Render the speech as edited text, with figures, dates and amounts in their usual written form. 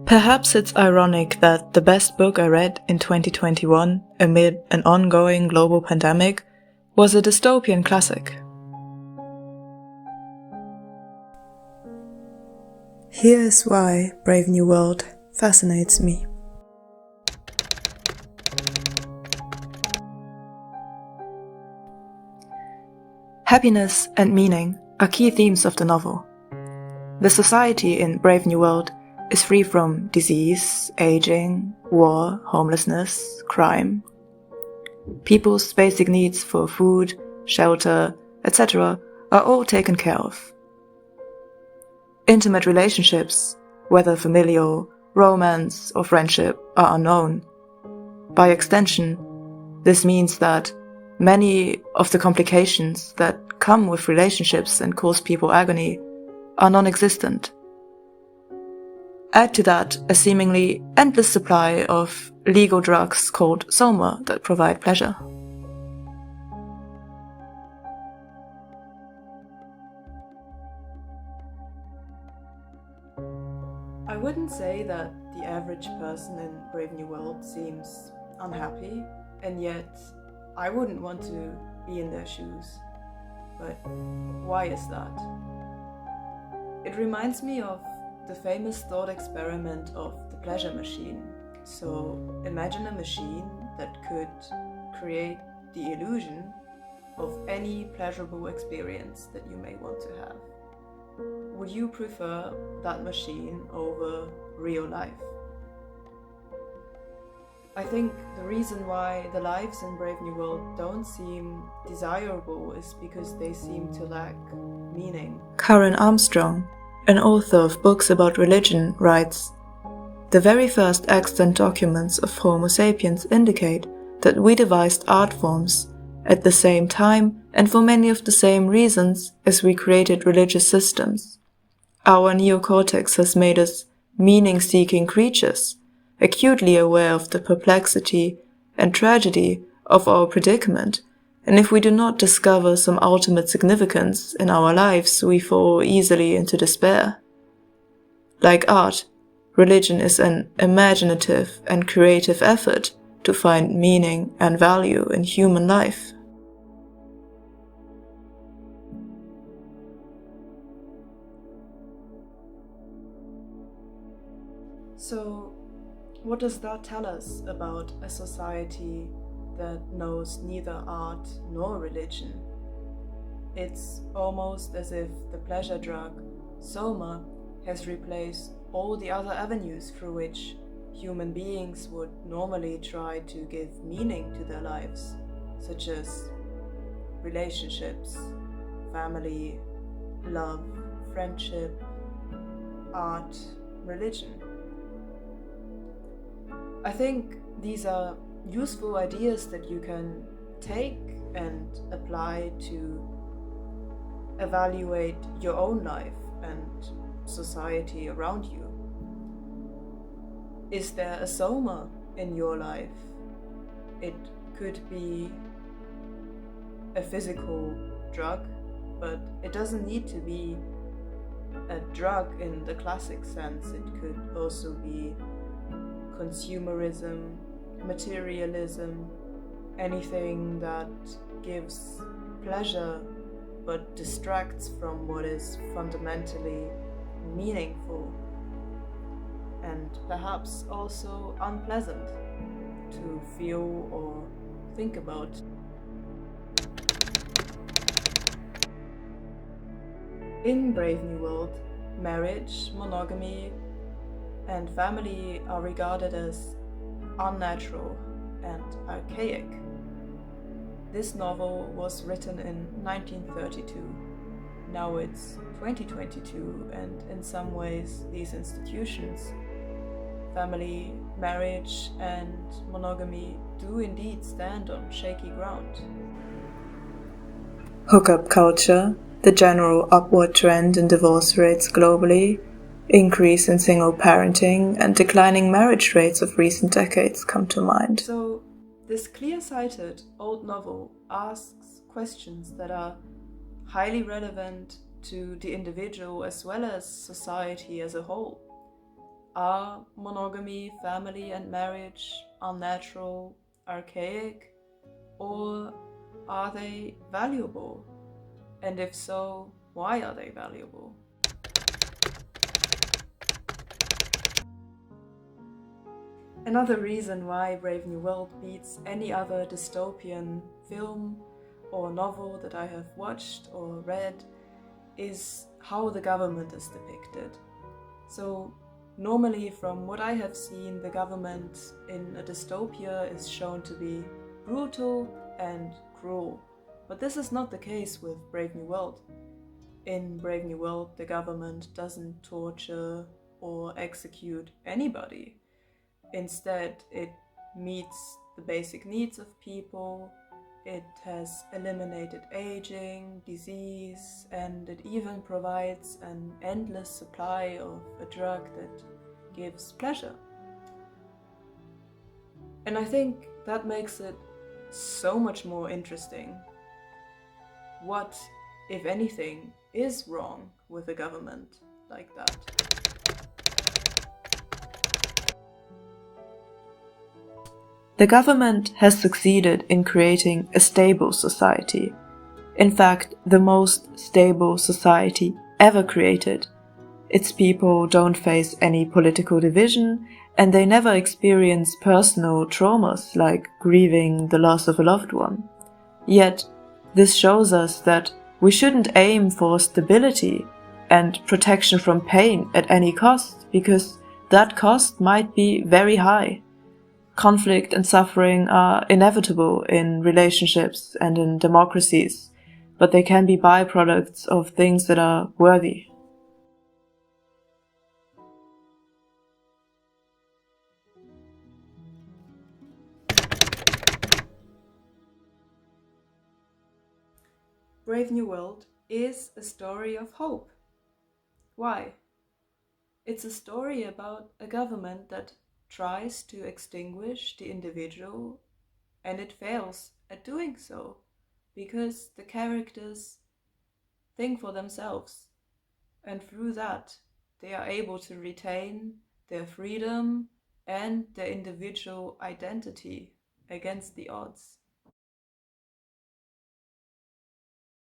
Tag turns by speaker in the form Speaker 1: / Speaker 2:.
Speaker 1: Perhaps it's ironic that the best book I read in 2021, amid an ongoing global pandemic, was a dystopian classic. Here is why Brave New World fascinates me. Happiness and meaning are key themes of the novel. The society in Brave New World is free from disease, aging, war, homelessness, crime. People's basic needs for food, shelter, etc. are all taken care of. Intimate relationships, whether familial, romance, or friendship, are unknown. By extension, this means that many of the complications that come with relationships and cause people agony are non-existent. Add to that a seemingly endless supply of legal drugs called soma that provide pleasure. I wouldn't say that the average person in Brave New World seems unhappy, and yet I wouldn't want to be in their shoes. But why is that? It reminds me of the famous thought experiment of the pleasure machine. So imagine a machine that could create the illusion of any pleasurable experience that you may want to have. Would you prefer that machine over real life? I think the reason why the lives in Brave New World don't seem desirable is because they seem to lack meaning. Karen Armstrong, an author of books about religion, writes, "The very first extant documents of Homo sapiens indicate that we devised art forms at the same time and for many of the same reasons as we created religious systems. Our neocortex has made us meaning-seeking creatures, acutely aware of the perplexity and tragedy of our predicament, and if we do not discover some ultimate significance in our lives, we fall easily into despair. Like art, religion is an imaginative and creative effort to find meaning and value in human life." So, what does that tell us about a society that knows neither art nor religion? It's almost as if the pleasure drug, soma, has replaced all the other avenues through which human beings would normally try to give meaning to their lives, such as relationships, family, love, friendship, art, religion. I think these are useful ideas that you can take and apply to evaluate your own life and society around you. Is there a soma in your life? It could be a physical drug, but it doesn't need to be a drug in the classic sense. It could also be consumerism, materialism, anything that gives pleasure but distracts from what is fundamentally meaningful and perhaps also unpleasant to feel or think about. In Brave New World, marriage, monogamy, and family are regarded as unnatural and archaic. This novel was written in 1932. Now it's 2022, and in some ways these institutions, family, marriage, and monogamy, do indeed stand on shaky ground. Hookup culture, the general upward trend in divorce rates globally, increase in single parenting, and declining marriage rates of recent decades come to mind. So, this clear-sighted old novel asks questions that are highly relevant to the individual as well as society as a whole. Are monogamy, family, and marriage unnatural, archaic, or are they valuable? And if so, why are they valuable? Another reason why Brave New World beats any other dystopian film or novel that I have watched or read is how the government is depicted. So, normally, from what I have seen, the government in a dystopia is shown to be brutal and cruel. But this is not the case with Brave New World. In Brave New World, the government doesn't torture or execute anybody. Instead, it meets the basic needs of people, it has eliminated aging, disease, and it even provides an endless supply of a drug that gives pleasure. And I think that makes it so much more interesting. What, if anything, is wrong with a government like that? The government has succeeded in creating a stable society. In fact, the most stable society ever created. Its people don't face any political division, and they never experience personal traumas like grieving the loss of a loved one. Yet, this shows us that we shouldn't aim for stability and protection from pain at any cost, because that cost might be very high. Conflict and suffering are inevitable in relationships and in democracies, but they can be byproducts of things that are worthy. Brave New World is a story of hope. Why? It's a story about a government that tries to extinguish the individual and it fails at doing so because the characters think for themselves, and through that they are able to retain their freedom and their individual identity against the odds.